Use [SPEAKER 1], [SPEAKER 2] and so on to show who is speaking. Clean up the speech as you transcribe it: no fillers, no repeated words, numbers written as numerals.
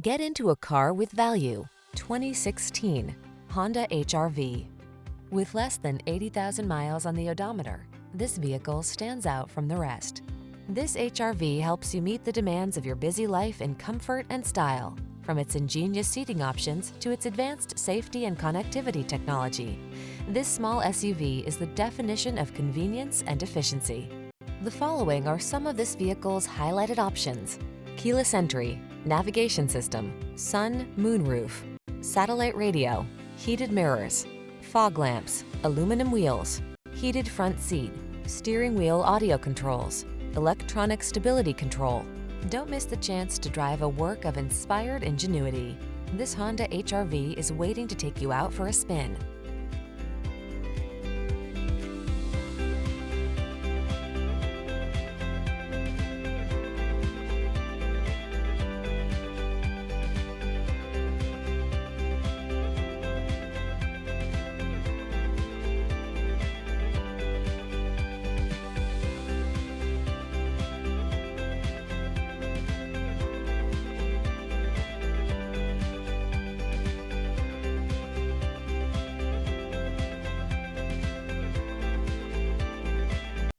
[SPEAKER 1] Get into a car with value. 2016 Honda HR-V. With less than 80,000 miles on the odometer, this vehicle stands out from the rest. This HR-V helps you meet the demands of your busy life in comfort and style. From its ingenious seating options to its advanced safety and connectivity technology, this small SUV is the definition of convenience and efficiency. The following are some of this vehicle's highlighted options: keyless entry, navigation system, sun, moonroof, satellite radio, heated mirrors, fog lamps, aluminum wheels, heated front seat, steering wheel audio controls, electronic stability control. Don't miss the chance to drive a work of inspired ingenuity. This Honda HR-V is waiting to take you out for a spin.